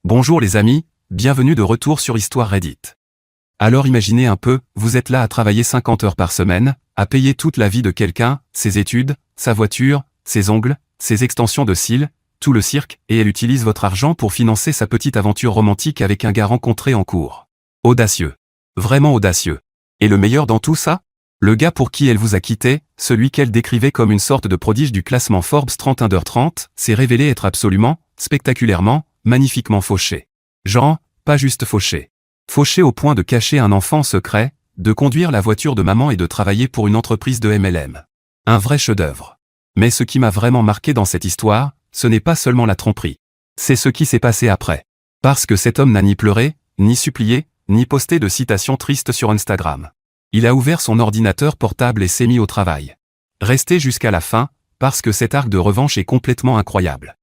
Bonjour les amis, bienvenue de retour sur Histoire Reddit. Alors imaginez un peu, vous êtes là à travailler 50 heures par semaine, à payer toute la vie de quelqu'un, ses études, sa voiture, ses ongles, ses extensions de cils, tout le cirque, et elle utilise votre argent pour financer sa petite aventure romantique avec un gars rencontré en cours. Audacieux. Vraiment audacieux. Et le meilleur dans tout ça? Le gars pour qui elle vous a quitté, celui qu'elle décrivait comme une sorte de prodige du classement Forbes 30 Under 30, s'est révélé être absolument, spectaculairement, magnifiquement fauché. Genre, pas juste fauché. Fauché au point de cacher un enfant secret, de conduire la voiture de maman et de travailler pour une entreprise de MLM. Un vrai chef-d'œuvre. Mais ce qui m'a vraiment marqué dans cette histoire, ce n'est pas seulement la tromperie. C'est ce qui s'est passé après. Parce que cet homme n'a ni pleuré, ni supplié, ni posté de citations tristes sur Instagram. Il a ouvert son ordinateur portable et s'est mis au travail. Restez jusqu'à la fin, parce que cet arc de revanche est complètement incroyable.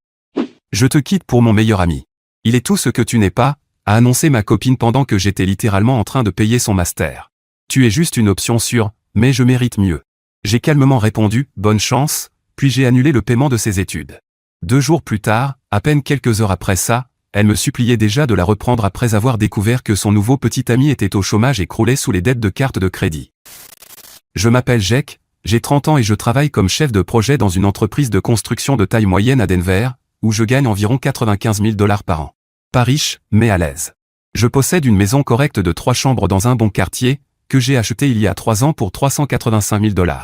Je te quitte pour mon meilleur ami. Il est tout ce que tu n'es pas, a annoncé ma copine pendant que j'étais littéralement en train de payer son master. Tu es juste une option sûre, mais je mérite mieux. J'ai calmement répondu, bonne chance, puis j'ai annulé le paiement de ses études. 2 jours plus tard, à peine quelques heures après ça, elle me suppliait déjà de la reprendre après avoir découvert que son nouveau petit ami était au chômage et croulait sous les dettes de carte de crédit. Je m'appelle Jake, j'ai 30 ans et je travaille comme chef de projet dans une entreprise de construction de taille moyenne à Denver, où je gagne environ 95 000 $ par an. Pas riche, mais à l'aise. Je possède une maison correcte de 3 chambres dans un bon quartier, que j'ai acheté il y a 3 ans pour 385 000 $.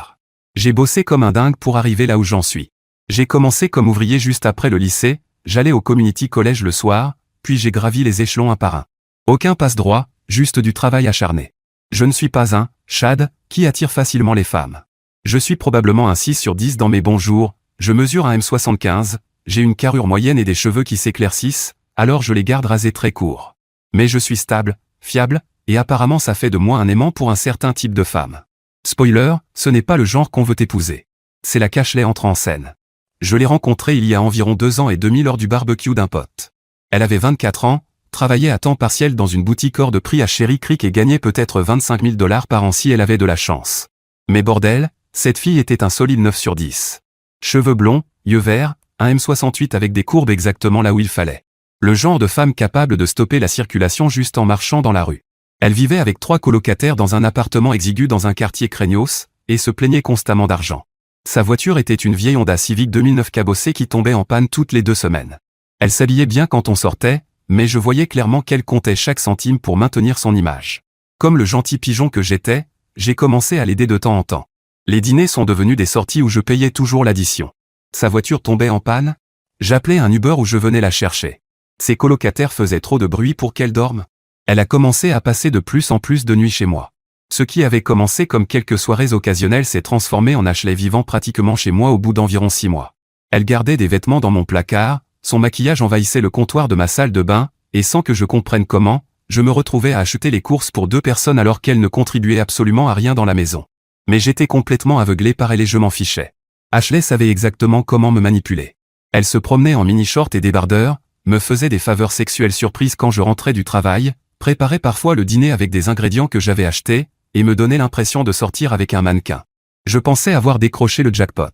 J'ai bossé comme un dingue pour arriver là où j'en suis. J'ai commencé comme ouvrier juste après le lycée, j'allais au community college le soir, puis j'ai gravi les échelons un par un. Aucun passe-droit, juste du travail acharné. Je ne suis pas un Chad qui attire facilement les femmes. Je suis probablement un 6 sur 10 dans mes bons jours, je mesure un M75, j'ai une carrure moyenne et des cheveux qui s'éclaircissent, alors je les garde rasés très courts. Mais je suis stable, fiable, et apparemment ça fait de moi un aimant pour un certain type de femme. Spoiler, ce n'est pas le genre qu'on veut épouser. C'est là qu'Ashley entre en scène. Je l'ai rencontrée il y a environ 2 ans et demi lors du barbecue d'un pote. Elle avait 24 ans, travaillait à temps partiel dans une boutique hors de prix à Cherry Creek et gagnait peut-être 25 000 $ par an si elle avait de la chance. Mais bordel, cette fille était un solide 9 sur 10. Cheveux blonds, yeux verts, un M68 avec des courbes exactement là où il fallait. Le genre de femme capable de stopper la circulation juste en marchant dans la rue. Elle vivait avec 3 colocataires dans un appartement exigu dans un quartier craignos, et se plaignait constamment d'argent. Sa voiture était une vieille Honda Civic 2009 cabossée qui tombait en panne toutes les 2 semaines. Elle s'habillait bien quand on sortait, mais je voyais clairement qu'elle comptait chaque centime pour maintenir son image. Comme le gentil pigeon que j'étais, j'ai commencé à l'aider de temps en temps. Les dîners sont devenus des sorties où je payais toujours l'addition. Sa voiture tombait en panne? J'appelais un Uber où je venais la chercher. Ses colocataires faisaient trop de bruit pour qu'elle dorme. Elle a commencé à passer de plus en plus de nuits chez moi. Ce qui avait commencé comme quelques soirées occasionnelles s'est transformé en Ashley vivant pratiquement chez moi au bout d'environ 6 mois. Elle gardait des vêtements dans mon placard, son maquillage envahissait le comptoir de ma salle de bain, et sans que je comprenne comment, je me retrouvais à acheter les courses pour 2 personnes alors qu'elle ne contribuait absolument à rien dans la maison. Mais j'étais complètement aveuglé par elle et je m'en fichais. Ashley savait exactement comment me manipuler. Elle se promenait en mini-short et débardeur, me faisait des faveurs sexuelles surprises quand je rentrais du travail, préparait parfois le dîner avec des ingrédients que j'avais achetés, et me donnait l'impression de sortir avec un mannequin. Je pensais avoir décroché le jackpot.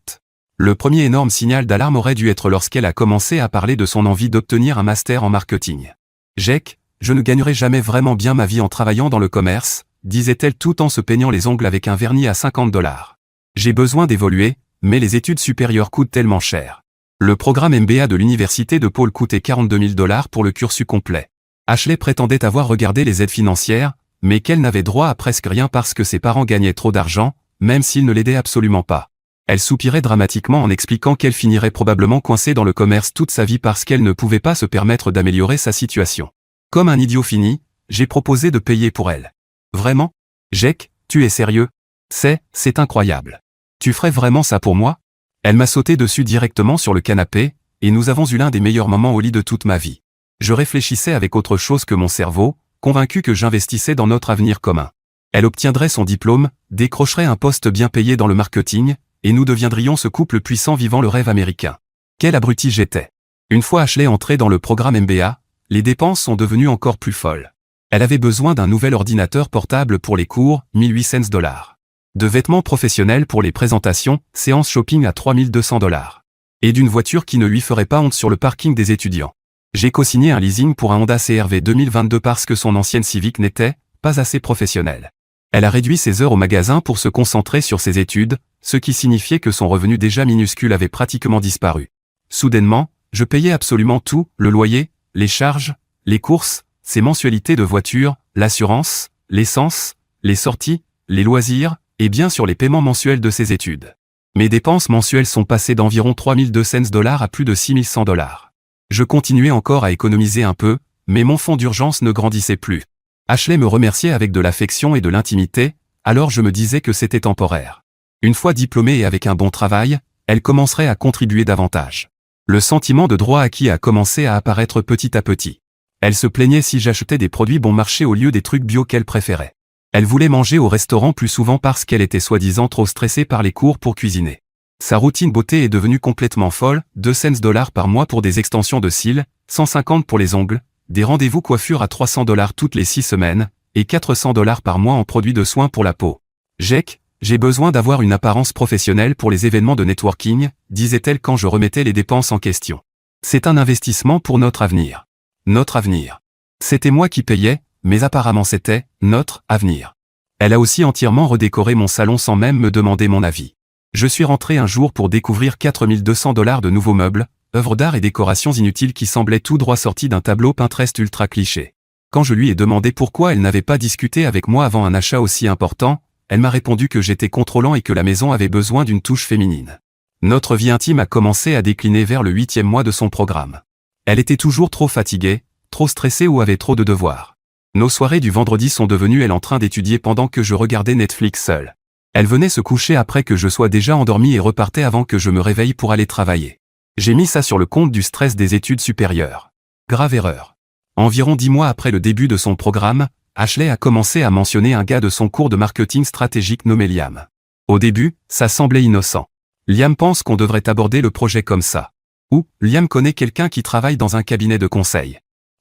Le premier énorme signal d'alarme aurait dû être lorsqu'elle a commencé à parler de son envie d'obtenir un master en marketing. « Jake, je ne gagnerai jamais vraiment bien ma vie en travaillant dans le commerce », disait-elle tout en se peignant les ongles avec un vernis à 50 $. J'ai besoin d'évoluer, mais les études supérieures coûtent tellement cher. Le programme MBA de l'université de Paul coûtait 42 000 $ pour le cursus complet. Ashley prétendait avoir regardé les aides financières, mais qu'elle n'avait droit à presque rien parce que ses parents gagnaient trop d'argent, même s'ils ne l'aidaient absolument pas. Elle soupirait dramatiquement en expliquant qu'elle finirait probablement coincée dans le commerce toute sa vie parce qu'elle ne pouvait pas se permettre d'améliorer sa situation. Comme un idiot fini, j'ai proposé de payer pour elle. Vraiment? Jake, tu es sérieux? C'est incroyable. Tu ferais vraiment ça pour moi? Elle m'a sauté dessus directement sur le canapé, et nous avons eu l'un des meilleurs moments au lit de toute ma vie. Je réfléchissais avec autre chose que mon cerveau, convaincu que j'investissais dans notre avenir commun. Elle obtiendrait son diplôme, décrocherait un poste bien payé dans le marketing, et nous deviendrions ce couple puissant vivant le rêve américain. Quel abruti j'étais. Une fois Ashley entrée dans le programme MBA, les dépenses sont devenues encore plus folles. Elle avait besoin d'un nouvel ordinateur portable pour les cours, 1800 $. De vêtements professionnels pour les présentations, séance shopping à 3200 $. Et d'une voiture qui ne lui ferait pas honte sur le parking des étudiants. J'ai co-signé un leasing pour un Honda CR-V 2022 parce que son ancienne Civic n'était pas assez professionnelle. Elle a réduit ses heures au magasin pour se concentrer sur ses études, ce qui signifiait que son revenu déjà minuscule avait pratiquement disparu. Soudainement, je payais absolument tout, le loyer, les charges, les courses, ses mensualités de voiture, l'assurance, l'essence, les sorties, les loisirs, et bien sûr les paiements mensuels de ses études. Mes dépenses mensuelles sont passées d'environ $3,200 à plus de $6,100. Je continuais encore à économiser un peu, mais mon fonds d'urgence ne grandissait plus. Ashley me remerciait avec de l'affection et de l'intimité, alors je me disais que c'était temporaire. Une fois diplômée et avec un bon travail, elle commencerait à contribuer davantage. Le sentiment de droit acquis a commencé à apparaître petit à petit. Elle se plaignait si j'achetais des produits bon marché au lieu des trucs bio qu'elle préférait. Elle voulait manger au restaurant plus souvent parce qu'elle était soi-disant trop stressée par les cours pour cuisiner. Sa routine beauté est devenue complètement folle, $200 par mois pour des extensions de cils, 150 pour les ongles, des rendez-vous coiffure à $300 toutes les 6 semaines, et $400 par mois en produits de soins pour la peau. Jake, j'ai besoin d'avoir une apparence professionnelle pour les événements de networking, disait-elle quand je remettais les dépenses en question. C'est un investissement pour notre avenir. Notre avenir. C'était moi qui payais, mais apparemment c'était notre avenir. Elle a aussi entièrement redécoré mon salon sans même me demander mon avis. Je suis rentré un jour pour découvrir $4,200 de nouveaux meubles, œuvres d'art et décorations inutiles qui semblaient tout droit sortis d'un tableau Pinterest ultra cliché. Quand je lui ai demandé pourquoi elle n'avait pas discuté avec moi avant un achat aussi important, elle m'a répondu que j'étais contrôlant et que la maison avait besoin d'une touche féminine. Notre vie intime a commencé à décliner vers le 8e mois de son programme. Elle était toujours trop fatiguée, trop stressée ou avait trop de devoirs. Nos soirées du vendredi sont devenues elle en train d'étudier pendant que je regardais Netflix seul. Elle venait se coucher après que je sois déjà endormi et repartait avant que je me réveille pour aller travailler. J'ai mis ça sur le compte du stress des études supérieures. Grave erreur. Environ 10 mois après le début de son programme, Ashley a commencé à mentionner un gars de son cours de marketing stratégique nommé Liam. Au début, ça semblait innocent. Liam pense qu'on devrait aborder le projet comme ça. Ou, Liam connaît quelqu'un qui travaille dans un cabinet de conseil.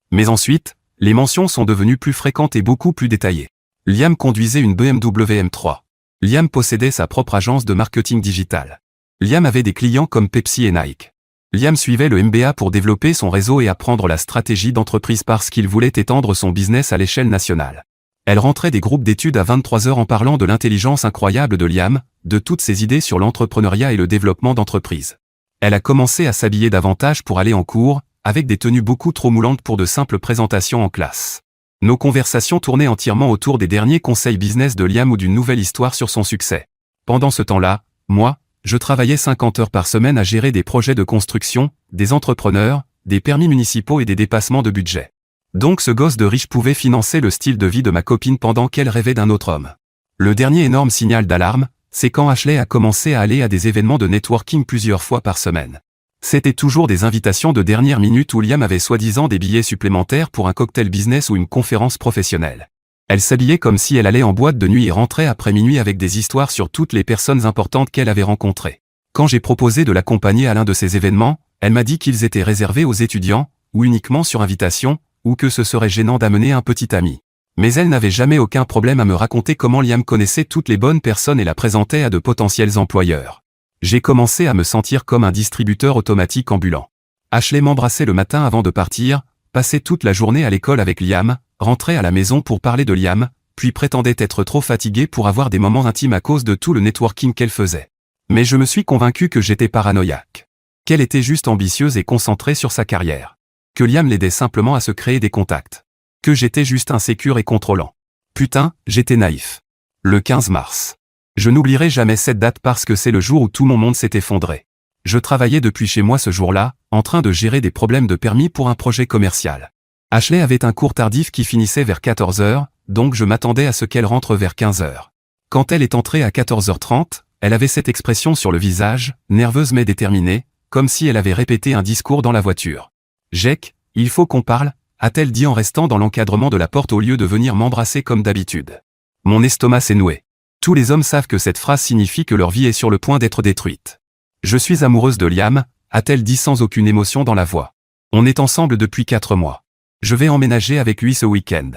Mais ensuite, les mentions sont devenues plus fréquentes et beaucoup plus détaillées. Liam conduisait une BMW M3. Liam possédait sa propre agence de marketing digital. Liam avait des clients comme Pepsi et Nike. Liam suivait le MBA pour développer son réseau et apprendre la stratégie d'entreprise parce qu'il voulait étendre son business à l'échelle nationale. Elle rentrait des groupes d'études à 23 heures en parlant de l'intelligence incroyable de Liam, de toutes ses idées sur l'entrepreneuriat et le développement d'entreprise. Elle a commencé à s'habiller davantage pour aller en cours, avec des tenues beaucoup trop moulantes pour de simples présentations en classe. Nos conversations tournaient entièrement autour des derniers conseils business de Liam ou d'une nouvelle histoire sur son succès. Pendant ce temps-là, moi, je travaillais 50 heures par semaine à gérer des projets de construction, des entrepreneurs, des permis municipaux et des dépassements de budget. Donc ce gosse de riche pouvait financer le style de vie de ma copine pendant qu'elle rêvait d'un autre homme. Le dernier énorme signal d'alarme, c'est quand Ashley a commencé à aller à des événements de networking plusieurs fois par semaine. C'était toujours des invitations de dernière minute où Liam avait soi-disant des billets supplémentaires pour un cocktail business ou une conférence professionnelle. Elle s'habillait comme si elle allait en boîte de nuit et rentrait après minuit avec des histoires sur toutes les personnes importantes qu'elle avait rencontrées. Quand j'ai proposé de l'accompagner à l'un de ces événements, elle m'a dit qu'ils étaient réservés aux étudiants, ou uniquement sur invitation, ou que ce serait gênant d'amener un petit ami. Mais elle n'avait jamais aucun problème à me raconter comment Liam connaissait toutes les bonnes personnes et la présentait à de potentiels employeurs. J'ai commencé à me sentir comme un distributeur automatique ambulant. Ashley m'embrassait le matin avant de partir, passait toute la journée à l'école avec Liam, rentrait à la maison pour parler de Liam, puis prétendait être trop fatiguée pour avoir des moments intimes à cause de tout le networking qu'elle faisait. Mais je me suis convaincu que j'étais paranoïaque. Qu'elle était juste ambitieuse et concentrée sur sa carrière. Que Liam l'aidait simplement à se créer des contacts. Que j'étais juste insécure et contrôlant. Putain, j'étais naïf. Le 15 mars. Je n'oublierai jamais cette date parce que c'est le jour où tout mon monde s'est effondré. Je travaillais depuis chez moi ce jour-là, en train de gérer des problèmes de permis pour un projet commercial. Ashley avait un cours tardif qui finissait vers 14 heures, donc je m'attendais à ce qu'elle rentre vers 15 heures. Quand elle est entrée à 14h30, elle avait cette expression sur le visage, nerveuse mais déterminée, comme si elle avait répété un discours dans la voiture. « Jake, il faut qu'on parle », a-t-elle dit en restant dans l'encadrement de la porte au lieu de venir m'embrasser comme d'habitude. Mon estomac s'est noué. Tous les hommes savent que cette phrase signifie que leur vie est sur le point d'être détruite. « Je suis amoureuse de Liam », a-t-elle dit sans aucune émotion dans la voix. « On est ensemble depuis 4 mois. Je vais emménager avec lui ce week-end.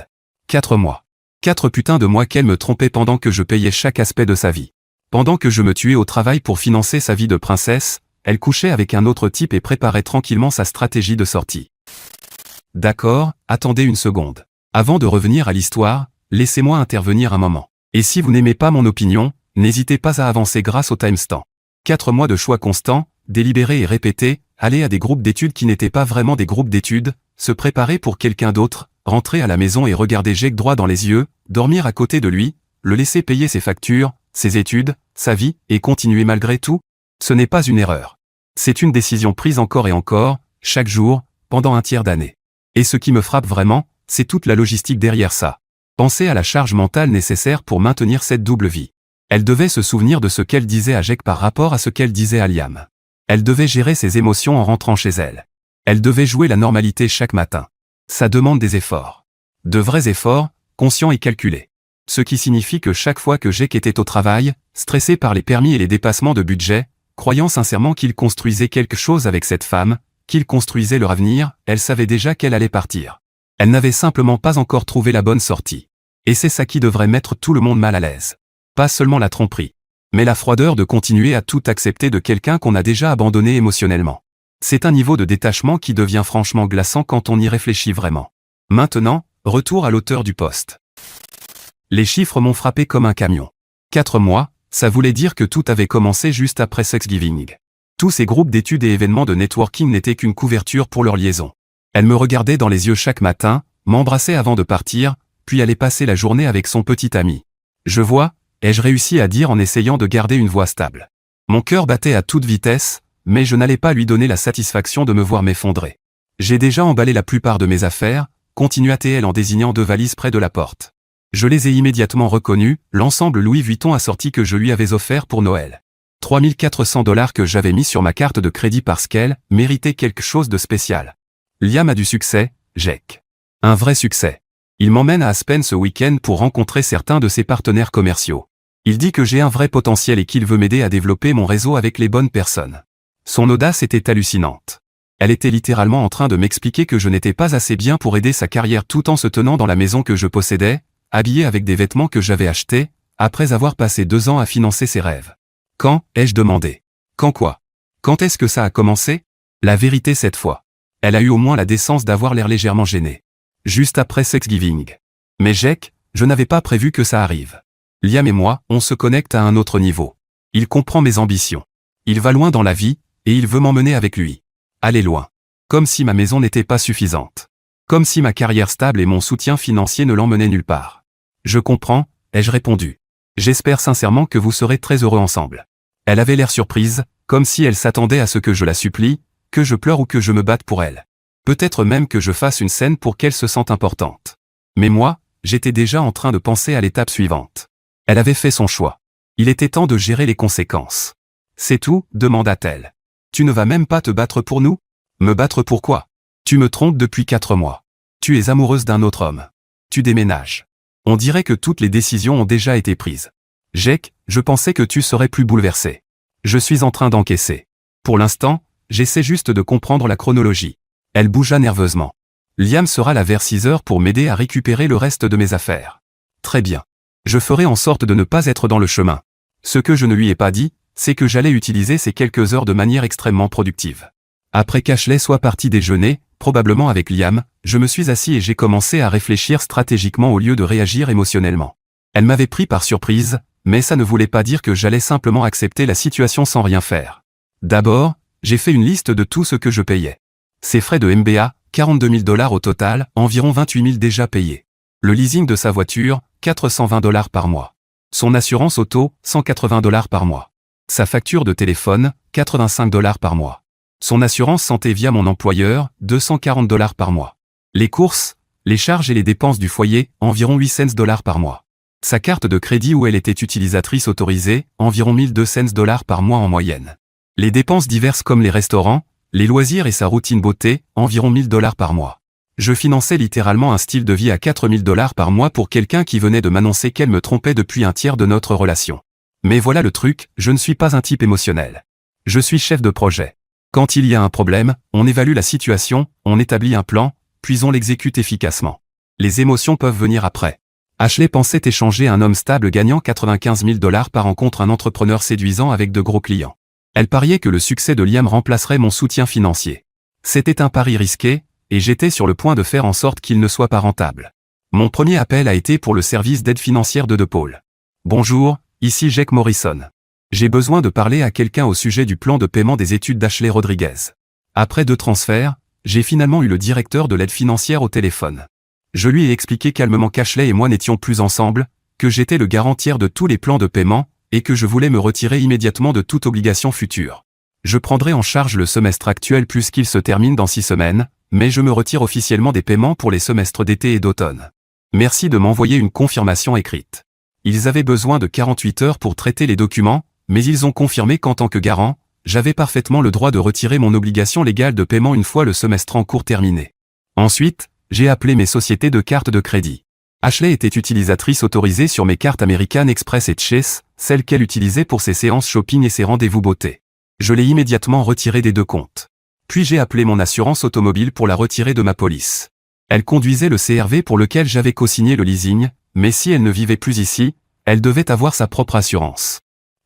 4 mois. 4 putains de mois qu'elle me trompait pendant que je payais chaque aspect de sa vie. Pendant que je me tuais au travail pour financer sa vie de princesse, elle couchait avec un autre type et préparait tranquillement sa stratégie de sortie. D'accord, attendez une seconde. Avant de revenir à l'histoire, laissez-moi intervenir un moment. Et si vous n'aimez pas mon opinion, n'hésitez pas à avancer grâce au timestamp. 4 mois de choix constants, délibérés et répétés, aller à des groupes d'études qui n'étaient pas vraiment des groupes d'études, se préparer pour quelqu'un d'autre, rentrer à la maison et regarder Jake droit dans les yeux, dormir à côté de lui, le laisser payer ses factures, ses études, sa vie, et continuer malgré tout, ce n'est pas une erreur. C'est une décision prise encore et encore, chaque jour, pendant un tiers d'année. Et ce qui me frappe vraiment, c'est toute la logistique derrière ça. Pensez à la charge mentale nécessaire pour maintenir cette double vie. Elle devait se souvenir de ce qu'elle disait à Jake par rapport à ce qu'elle disait à Liam. Elle devait gérer ses émotions en rentrant chez elle. Elle devait jouer la normalité chaque matin. Ça demande des efforts. De vrais efforts, conscients et calculés. Ce qui signifie que chaque fois que Jake était au travail, stressé par les permis et les dépassements de budget, croyant sincèrement qu'il construisait quelque chose avec cette femme, qu'il construisait leur avenir, elle savait déjà qu'elle allait partir. Elle n'avait simplement pas encore trouvé la bonne sortie. Et c'est ça qui devrait mettre tout le monde mal à l'aise. Pas seulement la tromperie, mais la froideur de continuer à tout accepter de quelqu'un qu'on a déjà abandonné émotionnellement. C'est un niveau de détachement qui devient franchement glaçant quand on y réfléchit vraiment. Maintenant, retour à l'auteur du post. Les chiffres m'ont frappé comme un camion. 4 mois, ça voulait dire que tout avait commencé juste après Thanksgiving. Tous ces groupes d'études et événements de networking n'étaient qu'une couverture pour leur liaison. Elle me regardait dans les yeux chaque matin, m'embrassait avant de partir, puis allait passer la journée avec son petit ami. Je vois, ai-je réussi à dire en essayant de garder une voix stable. Mon cœur battait à toute vitesse, mais je n'allais pas lui donner la satisfaction de me voir m'effondrer. J'ai déjà emballé la plupart de mes affaires, continua-t-elle en désignant 2 valises près de la porte. Je les ai immédiatement reconnues, l'ensemble Louis Vuitton assorti que je lui avais offert pour Noël. 3 400 $ que j'avais mis sur ma carte de crédit parce qu'elle méritait quelque chose de spécial. Liam a du succès, Jake. Un vrai succès. Il m'emmène à Aspen ce week-end pour rencontrer certains de ses partenaires commerciaux. Il dit que j'ai un vrai potentiel et qu'il veut m'aider à développer mon réseau avec les bonnes personnes. Son audace était hallucinante. Elle était littéralement en train de m'expliquer que je n'étais pas assez bien pour aider sa carrière tout en se tenant dans la maison que je possédais, habillé avec des vêtements que j'avais achetés, après avoir passé 2 ans à financer ses rêves. Quand, ai-je demandé. Quand quoi? Quand est-ce que ça a commencé? La vérité cette fois. Elle a eu au moins la décence d'avoir l'air légèrement gênée. Juste après Thanksgiving. Mais Jake, je n'avais pas prévu que ça arrive. Liam et moi, on se connecte à un autre niveau. Il comprend mes ambitions. Il va loin dans la vie, et il veut m'emmener avec lui. Aller loin. Comme si ma maison n'était pas suffisante. Comme si ma carrière stable et mon soutien financier ne l'emmenaient nulle part. Je comprends, ai-je répondu. J'espère sincèrement que vous serez très heureux ensemble. Elle avait l'air surprise, comme si elle s'attendait à ce que je la supplie, que je pleure ou que je me batte pour elle. Peut-être même que je fasse une scène pour qu'elle se sente importante. Mais moi, j'étais déjà en train de penser à l'étape suivante. Elle avait fait son choix. Il était temps de gérer les conséquences. C'est tout, demanda-t-elle. Tu ne vas même pas te battre pour nous? Me battre pourquoi? Tu me trompes depuis 4 mois. Tu es amoureuse d'un autre homme. Tu déménages. On dirait que toutes les décisions ont déjà été prises. Jake, je pensais que tu serais plus bouleversé. Je suis en train d'encaisser. Pour l'instant, j'essaie juste de comprendre la chronologie. Elle bougea nerveusement. Liam sera là vers 6 heures pour m'aider à récupérer le reste de mes affaires. Très bien. Je ferai en sorte de ne pas être dans le chemin. Ce que je ne lui ai pas dit, c'est que j'allais utiliser ces quelques heures de manière extrêmement productive. Après qu'Ashley soit partie déjeuner, probablement avec Liam, je me suis assis et j'ai commencé à réfléchir stratégiquement au lieu de réagir émotionnellement. Elle m'avait pris par surprise, mais ça ne voulait pas dire que j'allais simplement accepter la situation sans rien faire. D'abord, j'ai fait une liste de tout ce que je payais. Ses frais de MBA, 42 000 $ au total, environ 28 000 déjà payés. Le leasing de sa voiture, 420 $ par mois. Son assurance auto, 180 $ par mois. Sa facture de téléphone, 85 $ par mois. Son assurance santé via mon employeur, 240 $ par mois. Les courses, les charges et les dépenses du foyer, environ 8 $ par mois. Sa carte de crédit où elle était utilisatrice autorisée, environ 1200 $ par mois en moyenne. Les dépenses diverses comme les restaurants, les loisirs et sa routine beauté, environ 1000 $ par mois. Je finançais littéralement un style de vie à 4000 $ par mois pour quelqu'un qui venait de m'annoncer qu'elle me trompait depuis un tiers de notre relation. Mais voilà le truc, je ne suis pas un type émotionnel. Je suis chef de projet. Quand il y a un problème, on évalue la situation, on établit un plan, puis on l'exécute efficacement. Les émotions peuvent venir après. Ashley pensait échanger un homme stable gagnant 95 000 $ par an contre un entrepreneur séduisant avec de gros clients. Elle pariait que le succès de Liam remplacerait mon soutien financier. C'était un pari risqué, et j'étais sur le point de faire en sorte qu'il ne soit pas rentable. Mon premier appel a été pour le service d'aide financière de DePaul. Bonjour, ici Jake Morrison. J'ai besoin de parler à quelqu'un au sujet du plan de paiement des études d'Ashley Rodriguez. Après 2 transferts, j'ai finalement eu le directeur de l'aide financière au téléphone. Je lui ai expliqué calmement qu'Ashley et moi n'étions plus ensemble, que j'étais le garantier de tous les plans de paiement, et que je voulais me retirer immédiatement de toute obligation future. Je prendrai en charge le semestre actuel puisqu'il se termine dans 6 semaines, mais je me retire officiellement des paiements pour les semestres d'été et d'automne. Merci de m'envoyer une confirmation écrite. Ils avaient besoin de 48 heures pour traiter les documents, mais ils ont confirmé qu'en tant que garant, j'avais parfaitement le droit de retirer mon obligation légale de paiement une fois le semestre en cours terminé. Ensuite, j'ai appelé mes sociétés de cartes de crédit. Ashley était utilisatrice autorisée sur mes cartes American Express et Chase, celles qu'elle utilisait pour ses séances shopping et ses rendez-vous beauté. Je l'ai immédiatement retirée des 2 comptes. Puis j'ai appelé mon assurance automobile pour la retirer de ma police. Elle conduisait le CRV pour lequel j'avais co-signé le leasing, mais si elle ne vivait plus ici, elle devait avoir sa propre assurance.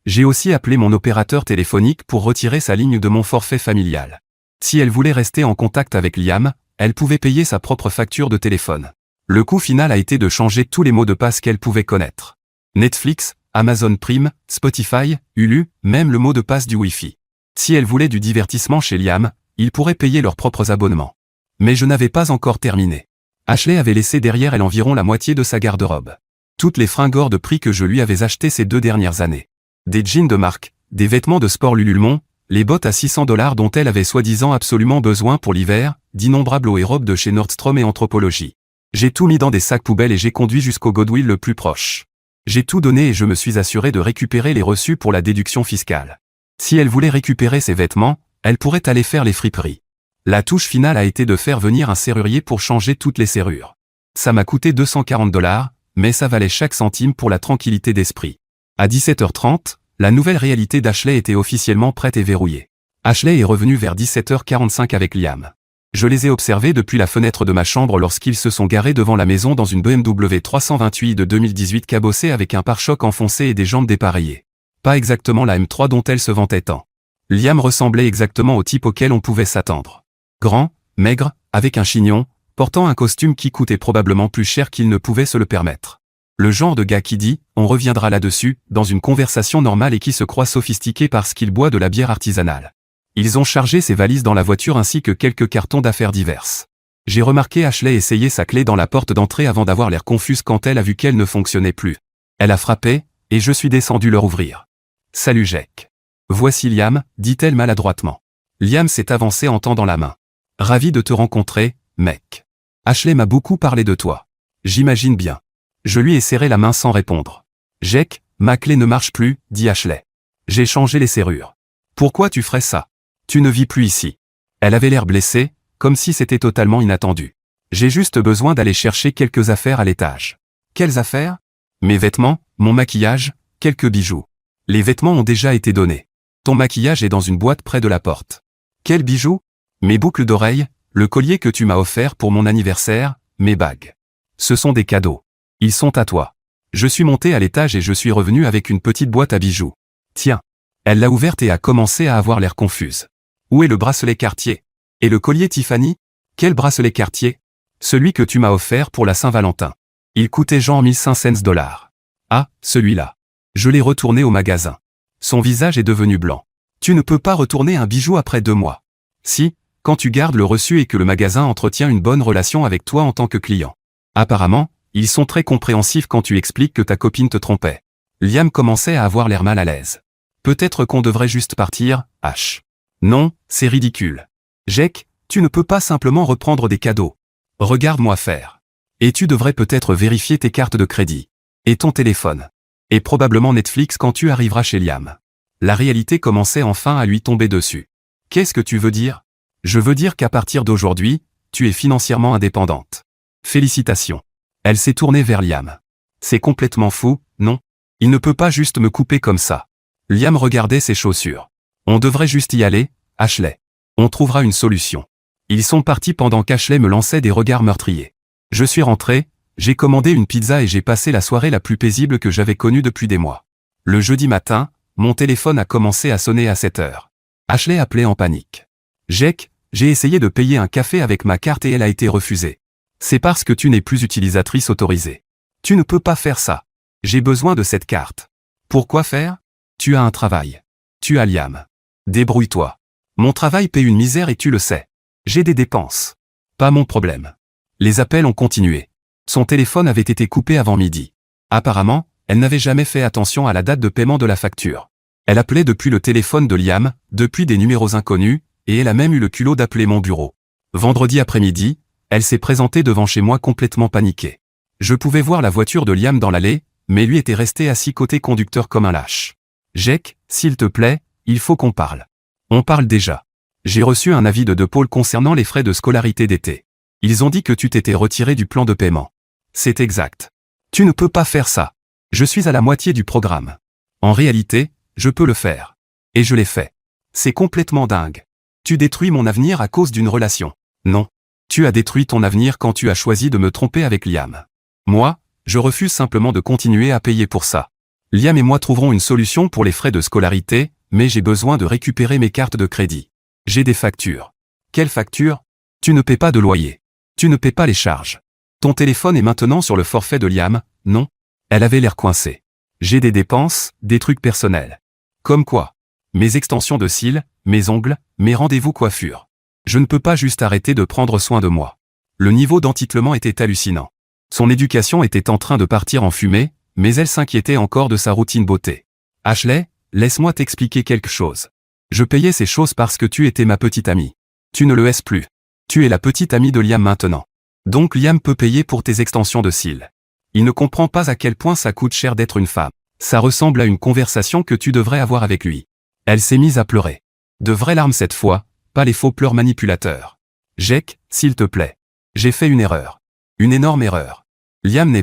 J'ai aussi appelé mon opérateur téléphonique pour retirer sa ligne de mon forfait familial. Si elle voulait rester en contact avec Liam, elle pouvait payer sa propre facture de téléphone. Le coût final a été de changer tous les mots de passe qu'elle pouvait connaître. Netflix, Amazon Prime, Spotify, Hulu, même le mot de passe du Wi-Fi. Si elle voulait du divertissement chez Liam, ils pourraient payer leurs propres abonnements. Mais je n'avais pas encore terminé. Ashley avait laissé derrière elle environ la moitié de sa garde-robe. Toutes les fringues hors de prix que je lui avais achetées ces 2 dernières années. Des jeans de marque, des vêtements de sport Lululemon, les bottes à $600 dont elle avait soi-disant absolument besoin pour l'hiver, d'innombrables hauts et robes de chez Nordstrom et Anthropologie. J'ai tout mis dans des sacs poubelles et j'ai conduit jusqu'au Goodwill le plus proche. J'ai tout donné et je me suis assuré de récupérer les reçus pour la déduction fiscale. Si elle voulait récupérer ses vêtements, elle pourrait aller faire les friperies. La touche finale a été de faire venir un serrurier pour changer toutes les serrures. Ça m'a coûté $240, mais ça valait chaque centime pour la tranquillité d'esprit. À 17h30, la nouvelle réalité d'Ashley était officiellement prête et verrouillée. Ashley est revenue vers 17h45 avec Liam. Je les ai observés depuis la fenêtre de ma chambre lorsqu'ils se sont garés devant la maison dans une BMW 328 de 2018 cabossée avec un pare-choc enfoncé et des jambes dépareillées. Pas exactement la M3 dont elle se vantait tant. Liam ressemblait exactement au type auquel on pouvait s'attendre. Grand, maigre, avec un chignon, portant un costume qui coûtait probablement plus cher qu'il ne pouvait se le permettre. Le genre de gars qui dit, on reviendra là-dessus, dans une conversation normale et qui se croit sophistiqué parce qu'il boit de la bière artisanale. Ils ont chargé ses valises dans la voiture ainsi que quelques cartons d'affaires diverses. J'ai remarqué Ashley essayer sa clé dans la porte d'entrée avant d'avoir l'air confuse quand elle a vu qu'elle ne fonctionnait plus. Elle a frappé, et je suis descendu leur ouvrir. « Salut Jake. »« Voici Liam, » dit-elle maladroitement. Liam s'est avancé en tendant la main. « Ravi de te rencontrer, mec. Ashley m'a beaucoup parlé de toi. J'imagine bien. » Je lui ai serré la main sans répondre. « Jake, ma clé ne marche plus, » dit Ashley. « J'ai changé les serrures. »« Pourquoi tu ferais ça? Tu ne vis plus ici. » Elle avait l'air blessée, comme si c'était totalement inattendu. « J'ai juste besoin d'aller chercher quelques affaires à l'étage. »« Quelles affaires? » ?»« Mes vêtements, mon maquillage, quelques bijoux. »« Les vêtements ont déjà été donnés. Ton maquillage est dans une boîte près de la porte. »« Quels bijoux? »« Mes boucles d'oreilles, le collier que tu m'as offert pour mon anniversaire, mes bagues. Ce sont des cadeaux. Ils sont à toi. » Je suis monté à l'étage et je suis revenu avec une petite boîte à bijoux. Tiens. Elle l'a ouverte et a commencé à avoir l'air confuse. Où est le bracelet Cartier? Et le collier Tiffany? Quel bracelet Cartier? Celui que tu m'as offert pour la Saint-Valentin. Il coûtait genre 1500 $. Ah, celui-là. Je l'ai retourné au magasin. Son visage est devenu blanc. Tu ne peux pas retourner un bijou après 2 mois. Si, quand tu gardes le reçu et que le magasin entretient une bonne relation avec toi en tant que client. Apparemment, ils sont très compréhensifs quand tu expliques que ta copine te trompait. Liam commençait à avoir l'air mal à l'aise. Peut-être qu'on devrait juste partir, H. Non, c'est ridicule. Jake, tu ne peux pas simplement reprendre des cadeaux. Regarde-moi faire. Et tu devrais peut-être vérifier tes cartes de crédit. Et ton téléphone. Et probablement Netflix quand tu arriveras chez Liam. La réalité commençait enfin à lui tomber dessus. Qu'est-ce que tu veux dire? Je veux dire qu'à partir d'aujourd'hui, tu es financièrement indépendante. Félicitations. Elle s'est tournée vers Liam. C'est complètement fou, non? Il ne peut pas juste me couper comme ça. Liam regardait ses chaussures. On devrait juste y aller, Ashley. On trouvera une solution. Ils sont partis pendant qu'Ashley me lançait des regards meurtriers. Je suis rentré, j'ai commandé une pizza et j'ai passé la soirée la plus paisible que j'avais connue depuis des mois. Le jeudi matin, mon téléphone a commencé à sonner à 7 heures. Ashley appelait en panique. Jake, J'ai essayé de payer un café avec ma carte et elle a été refusée. C'est parce que tu n'es plus utilisatrice autorisée. Tu ne peux pas faire ça. J'ai besoin de cette carte. Pourquoi faire? Tu as un travail. Tu as Liam. Débrouille-toi. Mon travail paie une misère et tu le sais. J'ai des dépenses. Pas mon problème. Les appels ont continué. Son téléphone avait été coupé avant midi. Apparemment, elle n'avait jamais fait attention à la date de paiement de la facture. Elle appelait depuis le téléphone de Liam, depuis des numéros inconnus, et elle a même eu le culot d'appeler mon bureau. Vendredi après-midi, elle s'est présentée devant chez moi complètement paniquée. Je pouvais voir la voiture de Liam dans l'allée, mais lui était resté assis côté conducteur comme un lâche. « Jake, s'il te plaît, il faut qu'on parle. » On parle déjà. J'ai reçu un avis de De Paul concernant les frais de scolarité d'été. Ils ont dit que tu t'étais retiré du plan de paiement. C'est exact. Tu ne peux pas faire ça. Je suis à la moitié du programme. En réalité, je peux le faire. Et je l'ai fait. C'est complètement dingue. Tu détruis mon avenir à cause d'une relation. Non. Tu as détruit ton avenir quand tu as choisi de me tromper avec Liam. Moi, je refuse simplement de continuer à payer pour ça. Liam et moi trouverons une solution pour les frais de scolarité, mais j'ai besoin de récupérer mes cartes de crédit. J'ai des factures. Quelles factures? Tu ne paies pas de loyer. Tu ne paies pas les charges. Ton téléphone est maintenant sur le forfait de Liam, non? Elle avait l'air coincée. J'ai des dépenses, des trucs personnels. Comme quoi? Mes extensions de cils, mes ongles, mes rendez-vous coiffure. Je ne peux pas juste arrêter de prendre soin de moi. Le niveau d'entitlement était hallucinant. Son éducation était en train de partir en fumée, mais elle s'inquiétait encore de sa routine beauté. Ashley, laisse-moi t'expliquer quelque chose. Je payais ces choses parce que tu étais ma petite amie. Tu ne le es plus. Tu es la petite amie de Liam maintenant. Donc Liam peut payer pour tes extensions de cils. Il ne comprend pas à quel point ça coûte cher d'être une femme. Ça ressemble à une conversation que tu devrais avoir avec lui. Elle s'est mise à pleurer. De vraies larmes cette fois, pas les faux pleurs manipulateurs. Jake, s'il te plaît. J'ai fait une erreur. Une énorme erreur. Liam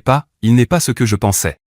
il n'est pas ce que je pensais.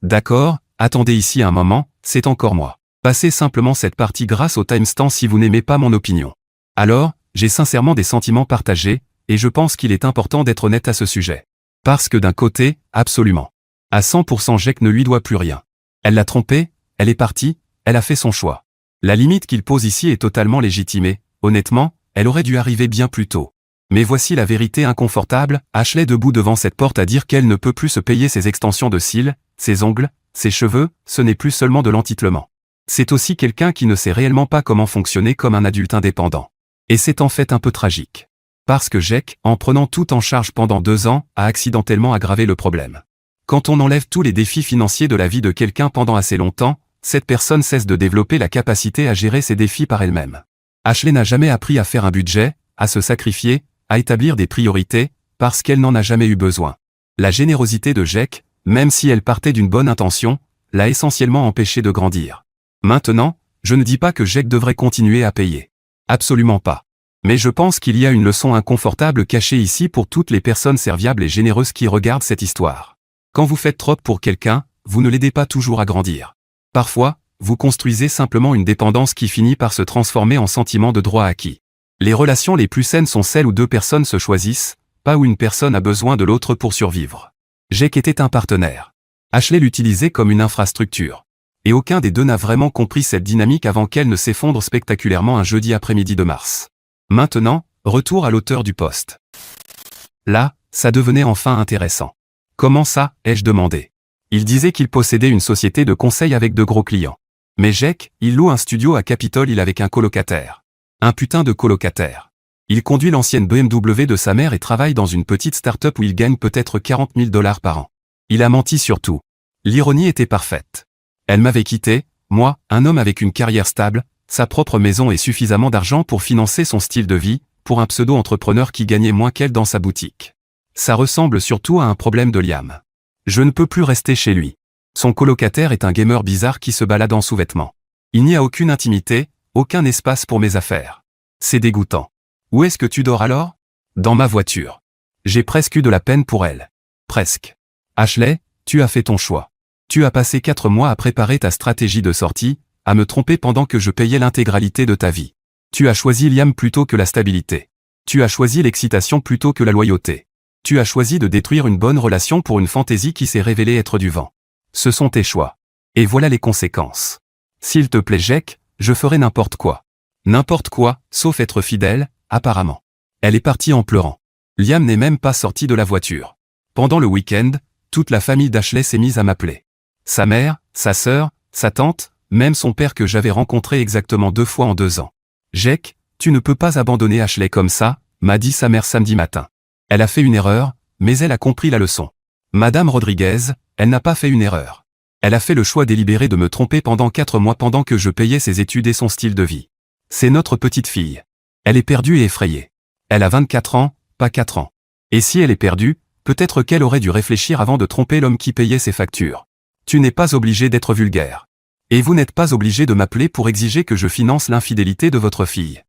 D'accord, attendez ici un moment, c'est encore moi. Passez simplement cette partie grâce au timestamp si vous n'aimez pas mon opinion. Alors, j'ai sincèrement des sentiments partagés, et je pense qu'il est important d'être honnête à ce sujet. Parce que d'un côté, absolument. À 100% Jake ne lui doit plus rien. Elle l'a trompé, elle est partie, elle a fait son choix. La limite qu'il pose ici est totalement légitimée, honnêtement, elle aurait dû arriver bien plus tôt. Mais voici la vérité inconfortable, Ashley debout devant cette porte à dire qu'elle ne peut plus se payer ses extensions de cils, ses ongles, ses cheveux, ce n'est plus seulement de l'entitlement. C'est aussi quelqu'un qui ne sait réellement pas comment fonctionner comme un adulte indépendant. Et c'est en fait un peu tragique. Parce que Jake, en prenant tout en charge pendant 2 ans, a accidentellement aggravé le problème. Quand on enlève tous les défis financiers de la vie de quelqu'un pendant assez longtemps, cette personne cesse de développer la capacité à gérer ses défis par elle-même. Ashley n'a jamais appris à faire un budget, à se sacrifier, à établir des priorités, parce qu'elle n'en a jamais eu besoin. La générosité de Jake, même si elle partait d'une bonne intention, l'a essentiellement empêché de grandir. Maintenant, je ne dis pas que Jake devrait continuer à payer. Absolument pas. Mais je pense qu'il y a une leçon inconfortable cachée ici pour toutes les personnes serviables et généreuses qui regardent cette histoire. Quand vous faites trop pour quelqu'un, vous ne l'aidez pas toujours à grandir. Parfois, vous construisez simplement une dépendance qui finit par se transformer en sentiment de droit acquis. Les relations les plus saines sont celles où 2 personnes se choisissent, pas où une personne a besoin de l'autre pour survivre. Jake était un partenaire. Ashley l'utilisait comme une infrastructure. Et aucun des deux n'a vraiment compris cette dynamique avant qu'elle ne s'effondre spectaculairement un jeudi après-midi de mars. Maintenant, retour à l'auteur du post. Là, ça devenait enfin intéressant. Comment ça, ai-je demandé. Il disait qu'il possédait une société de conseil avec de gros clients. Mais Jake, il loue un studio à Capitol Hill avec un colocataire. Un putain de colocataire. Il conduit l'ancienne BMW de sa mère et travaille dans une petite start-up où il gagne peut-être 40 000 $ par an. Il a menti sur tout. L'ironie était parfaite. Elle m'avait quitté, moi, un homme avec une carrière stable, sa propre maison et suffisamment d'argent pour financer son style de vie, pour un pseudo-entrepreneur qui gagnait moins qu'elle dans sa boutique. Ça ressemble surtout à un problème de Liam. Je ne peux plus rester chez lui. Son colocataire est un gamer bizarre qui se balade en sous-vêtements. Il n'y a aucune intimité, aucun espace pour mes affaires. C'est dégoûtant. Où est-ce que tu dors alors? Dans ma voiture. J'ai presque eu de la peine pour elle. Presque. Ashley, tu as fait ton choix. Tu as passé 4 mois à préparer ta stratégie de sortie, à me tromper pendant que je payais l'intégralité de ta vie. Tu as choisi Liam plutôt que la stabilité. Tu as choisi l'excitation plutôt que la loyauté. Tu as choisi de détruire une bonne relation pour une fantaisie qui s'est révélée être du vent. Ce sont tes choix. Et voilà les conséquences. S'il te plaît Jake, je ferai n'importe quoi. N'importe quoi, sauf être fidèle, apparemment. Elle est partie en pleurant. Liam n'est même pas sorti de la voiture. Pendant le week-end, toute la famille d'Ashley s'est mise à m'appeler. Sa mère, sa sœur, sa tante, même son père que j'avais rencontré exactement 2 fois en 2 ans. « Jake, tu ne peux pas abandonner Ashley comme ça », m'a dit sa mère samedi matin. Elle a fait une erreur, mais elle a compris la leçon. Madame Rodriguez, elle n'a pas fait une erreur. Elle a fait le choix délibéré de me tromper pendant 4 mois pendant que je payais ses études et son style de vie. C'est notre petite fille. Elle est perdue et effrayée. Elle a 24 ans, pas 4 ans. Et si elle est perdue, peut-être qu'elle aurait dû réfléchir avant de tromper l'homme qui payait ses factures. Tu n'es pas obligé d'être vulgaire. Et vous n'êtes pas obligé de m'appeler pour exiger que je finance l'infidélité de votre fille.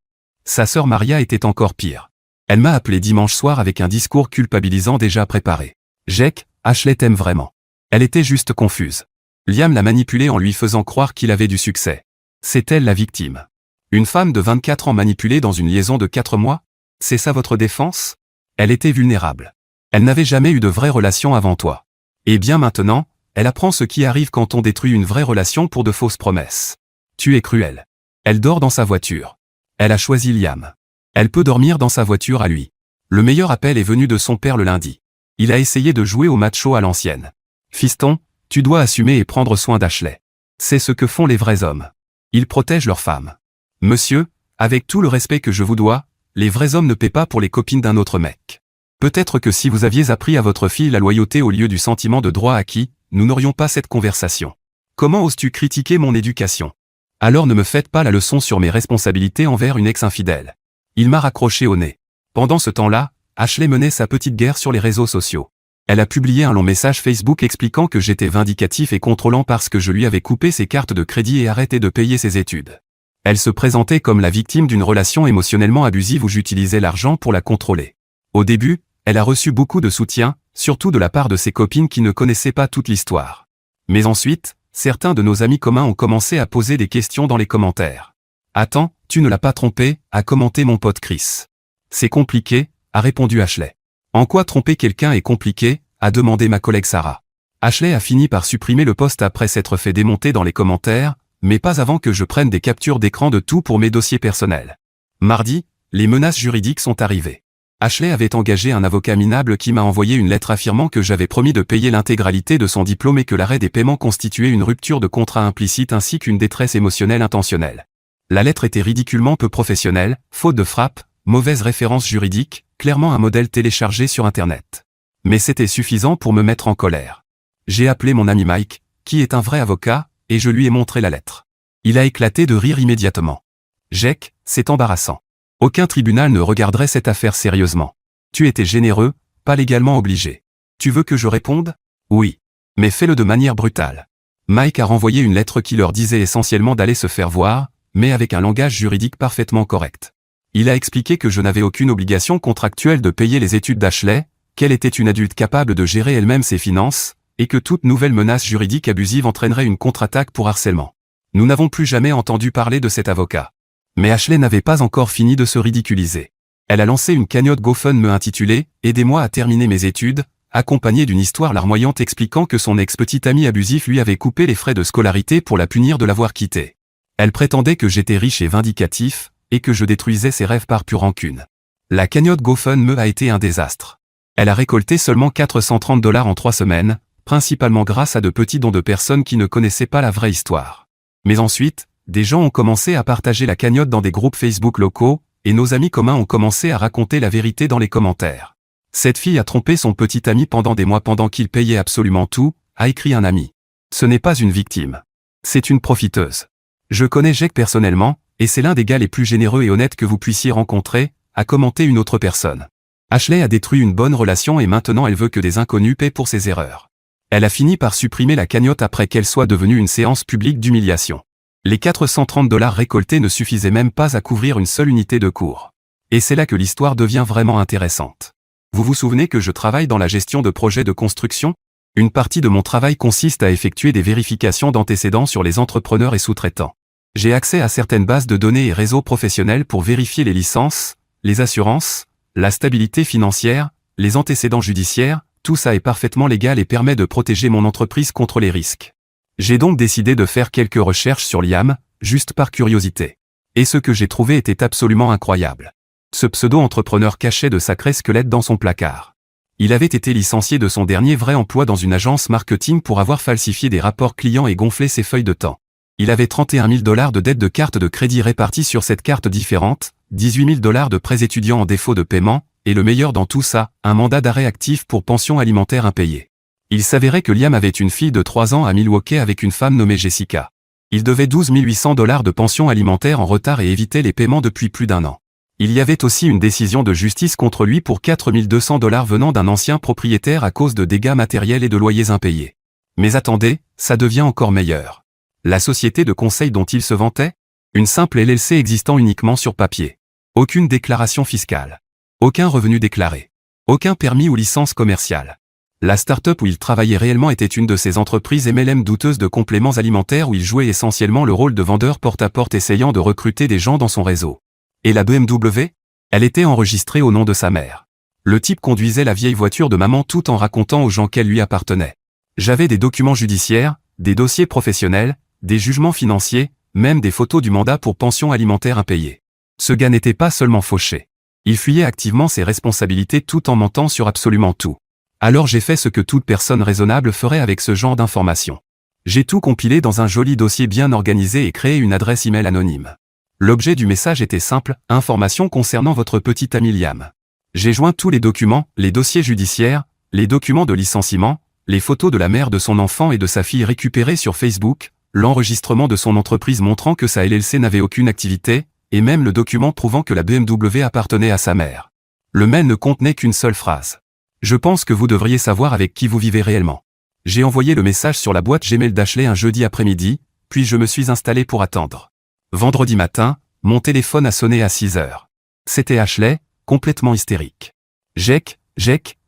Sa sœur Maria était encore pire. Elle m'a appelé dimanche soir avec un discours culpabilisant déjà préparé. Jake, Ashley t'aime vraiment. Elle était juste confuse. Liam l'a manipulée en lui faisant croire qu'il avait du succès. C'est elle la victime. Une femme de 24 ans manipulée dans une liaison de 4 mois? C'est ça votre défense? Elle était vulnérable. Elle n'avait jamais eu de vraie relation avant toi. Et bien maintenant, elle apprend ce qui arrive quand on détruit une vraie relation pour de fausses promesses. Tu es cruel. Elle dort dans sa voiture. Elle a choisi Liam. Elle peut dormir dans sa voiture à lui. Le meilleur appel est venu de son père le lundi. Il a essayé de jouer au macho à l'ancienne. Fiston, tu dois assumer et prendre soin d'Ashley. C'est ce que font les vrais hommes. Ils protègent leurs femmes. Monsieur, avec tout le respect que je vous dois, les vrais hommes ne paient pas pour les copines d'un autre mec. Peut-être que si vous aviez appris à votre fille la loyauté au lieu du sentiment de droit acquis, nous n'aurions pas cette conversation. Comment oses-tu critiquer mon éducation? Alors ne me faites pas la leçon sur mes responsabilités envers une ex-infidèle. Il m'a raccroché au nez. Pendant ce temps-là, Ashley menait sa petite guerre sur les réseaux sociaux. Elle a publié un long message Facebook expliquant que j'étais vindicatif et contrôlant parce que je lui avais coupé ses cartes de crédit et arrêté de payer ses études. Elle se présentait comme la victime d'une relation émotionnellement abusive où j'utilisais l'argent pour la contrôler. Au début, elle a reçu beaucoup de soutien, surtout de la part de ses copines qui ne connaissaient pas toute l'histoire. Mais ensuite, certains de nos amis communs ont commencé à poser des questions dans les commentaires. « Attends, tu ne l'as pas trompé ?» a commenté mon pote Chris. « C'est compliqué », a répondu Ashley. « En quoi tromper quelqu'un est compliqué ?» a demandé ma collègue Sarah. Ashley a fini par supprimer le post après s'être fait démonter dans les commentaires, mais pas avant que je prenne des captures d'écran de tout pour mes dossiers personnels. Mardi, les menaces juridiques sont arrivées. Ashley avait engagé un avocat minable qui m'a envoyé une lettre affirmant que j'avais promis de payer l'intégralité de son diplôme et que l'arrêt des paiements constituait une rupture de contrat implicite ainsi qu'une détresse émotionnelle intentionnelle. La lettre était ridiculement peu professionnelle, faute de frappe, mauvaise référence juridique, clairement un modèle téléchargé sur Internet. Mais c'était suffisant pour me mettre en colère. J'ai appelé mon ami Mike, qui est un vrai avocat, et je lui ai montré la lettre. Il a éclaté de rire immédiatement. « Jake, c'est embarrassant. Aucun tribunal ne regarderait cette affaire sérieusement. Tu étais généreux, pas légalement obligé. Tu veux que je réponde? Oui. Mais fais-le de manière brutale. » Mike a renvoyé une lettre qui leur disait essentiellement d'aller se faire voir, mais avec un langage juridique parfaitement correct. Il a expliqué que je n'avais aucune obligation contractuelle de payer les études d'Ashley, qu'elle était une adulte capable de gérer elle-même ses finances, et que toute nouvelle menace juridique abusive entraînerait une contre-attaque pour harcèlement. Nous n'avons plus jamais entendu parler de cet avocat. Mais Ashley n'avait pas encore fini de se ridiculiser. Elle a lancé une cagnotte GoFundMe intitulée « Aidez-moi à terminer mes études », accompagnée d'une histoire larmoyante expliquant que son ex-petit ami abusif lui avait coupé les frais de scolarité pour la punir de l'avoir quitté. Elle prétendait que j'étais riche et vindicatif, et que je détruisais ses rêves par pure rancune. La cagnotte GoFundMe a été un désastre. Elle a récolté seulement $430 en 3 semaines, principalement grâce à de petits dons de personnes qui ne connaissaient pas la vraie histoire. Mais ensuite, des gens ont commencé à partager la cagnotte dans des groupes Facebook locaux, et nos amis communs ont commencé à raconter la vérité dans les commentaires. Cette fille a trompé son petit ami pendant des mois pendant qu'il payait absolument tout, a écrit un ami. Ce n'est pas une victime. C'est une profiteuse. Je connais Jake personnellement, et c'est l'un des gars les plus généreux et honnêtes que vous puissiez rencontrer, a commenté une autre personne. Ashley a détruit une bonne relation et maintenant elle veut que des inconnus paient pour ses erreurs. Elle a fini par supprimer la cagnotte après qu'elle soit devenue une séance publique d'humiliation. Les $430 récoltés ne suffisaient même pas à couvrir une seule unité de cours. Et c'est là que l'histoire devient vraiment intéressante. Vous vous souvenez que je travaille dans la gestion de projets de construction? Une partie de mon travail consiste à effectuer des vérifications d'antécédents sur les entrepreneurs et sous-traitants. J'ai accès à certaines bases de données et réseaux professionnels pour vérifier les licences, les assurances, la stabilité financière, les antécédents judiciaires, tout ça est parfaitement légal et permet de protéger mon entreprise contre les risques. J'ai donc décidé de faire quelques recherches sur Liam, juste par curiosité. Et ce que j'ai trouvé était absolument incroyable. Ce pseudo-entrepreneur cachait de sacrés squelettes dans son placard. Il avait été licencié de son dernier vrai emploi dans une agence marketing pour avoir falsifié des rapports clients et gonflé ses feuilles de temps. Il avait 31 000 $ de dettes de cartes de crédit réparties sur 7 cartes différentes, 18 000 $ de prêts étudiants en défaut de paiement, et le meilleur dans tout ça, un mandat d'arrêt actif pour pension alimentaire impayée. Il s'avérait que Liam avait une fille de 3 ans à Milwaukee avec une femme nommée Jessica. Il devait 12 800 $ de pension alimentaire en retard et évitait les paiements depuis plus d'1 an. Il y avait aussi une décision de justice contre lui pour 4 200 $ venant d'un ancien propriétaire à cause de dégâts matériels et de loyers impayés. Mais attendez, ça devient encore meilleur. La société de conseil dont il se vantait? Une simple LLC existant uniquement sur papier. Aucune déclaration fiscale. Aucun revenu déclaré. Aucun permis ou licence commerciale. La start-up où il travaillait réellement était une de ces entreprises MLM douteuses de compléments alimentaires où il jouait essentiellement le rôle de vendeur porte-à-porte essayant de recruter des gens dans son réseau. Et la BMW? Elle était enregistrée au nom de sa mère. Le type conduisait la vieille voiture de maman tout en racontant aux gens qu'elle lui appartenait. J'avais des documents judiciaires, des dossiers professionnels, des jugements financiers, même des photos du mandat pour pension alimentaire impayée. Ce gars n'était pas seulement fauché. Il fuyait activement ses responsabilités tout en mentant sur absolument tout. Alors j'ai fait ce que toute personne raisonnable ferait avec ce genre d'informations. J'ai tout compilé dans un joli dossier bien organisé et créé une adresse email anonyme. L'objet du message était simple, information concernant votre petit ami Liam. J'ai joint tous les documents, les dossiers judiciaires, les documents de licenciement, les photos de la mère de son enfant et de sa fille récupérées sur Facebook, l'enregistrement de son entreprise montrant que sa LLC n'avait aucune activité, et même le document prouvant que la BMW appartenait à sa mère. Le mail ne contenait qu'une seule phrase. Je pense que vous devriez savoir avec qui vous vivez réellement. J'ai envoyé le message sur la boîte Gmail d'Ashley un jeudi après-midi, puis je me suis installé pour attendre. Vendredi matin, mon téléphone a sonné à 6 heures. C'était Ashley, complètement hystérique. Jack,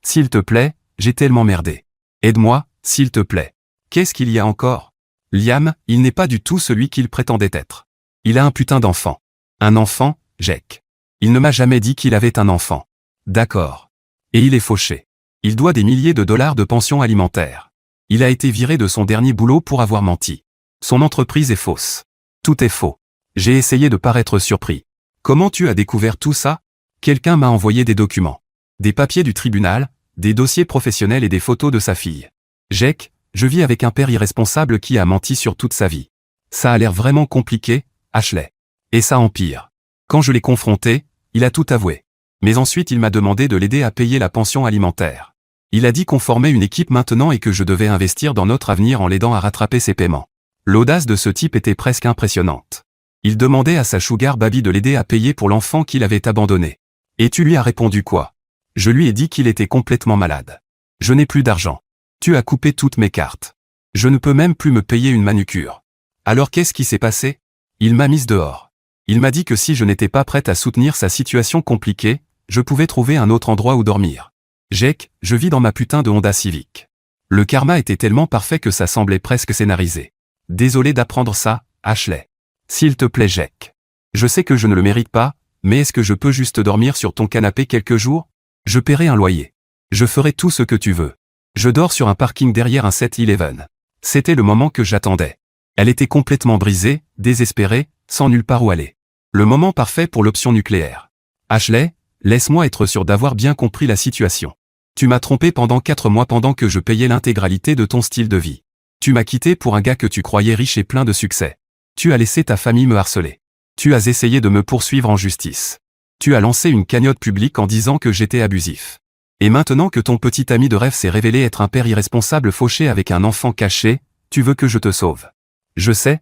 s'il te plaît, j'ai tellement merdé. Aide-moi, s'il te plaît. Qu'est-ce qu'il y a encore? Liam, il n'est pas du tout celui qu'il prétendait être. Il a un putain d'enfant. Un enfant, Jack. Il ne m'a jamais dit qu'il avait un enfant. D'accord. Et il est fauché. Il doit des milliers de dollars de pension alimentaire. Il a été viré de son dernier boulot pour avoir menti. Son entreprise est fausse. Tout est faux. J'ai essayé de paraître surpris. Comment tu as découvert tout ça? Quelqu'un m'a envoyé des documents. Des papiers du tribunal, des dossiers professionnels et des photos de sa fille. Jack, je vis avec un père irresponsable qui a menti sur toute sa vie. Ça a l'air vraiment compliqué, Ashley. Et ça empire. Quand je l'ai confronté, il a tout avoué. Mais ensuite il m'a demandé de l'aider à payer la pension alimentaire. Il a dit qu'on formait une équipe maintenant et que je devais investir dans notre avenir en l'aidant à rattraper ses paiements. L'audace de ce type était presque impressionnante. Il demandait à sa sugar baby de l'aider à payer pour l'enfant qu'il avait abandonné. Et tu lui as répondu quoi? Je lui ai dit qu'il était complètement malade. Je n'ai plus d'argent. Tu as coupé toutes mes cartes. Je ne peux même plus me payer une manucure. Alors qu'est-ce qui s'est passé? Il m'a mise dehors. Il m'a dit que si je n'étais pas prête à soutenir sa situation compliquée, je pouvais trouver un autre endroit où dormir. Jack, je vis dans ma putain de Honda Civic. Le karma était tellement parfait que ça semblait presque scénarisé. Désolé d'apprendre ça, Ashley. S'il te plaît Jack. Je sais que je ne le mérite pas, mais est-ce que je peux juste dormir sur ton canapé quelques jours? Je paierai un loyer. Je ferai tout ce que tu veux. Je dors sur un parking derrière un 7-Eleven. C'était le moment que j'attendais. Elle était complètement brisée, désespérée, sans nulle part où aller. Le moment parfait pour l'option nucléaire. Ashley, laisse-moi être sûr d'avoir bien compris la situation. Tu m'as trompé pendant 4 mois pendant que je payais l'intégralité de ton style de vie. Tu m'as quitté pour un gars que tu croyais riche et plein de succès. Tu as laissé ta famille me harceler. Tu as essayé de me poursuivre en justice. Tu as lancé une cagnotte publique en disant que j'étais abusif. Et maintenant que ton petit ami de rêve s'est révélé être un père irresponsable fauché avec un enfant caché, tu veux que je te sauve. Je sais.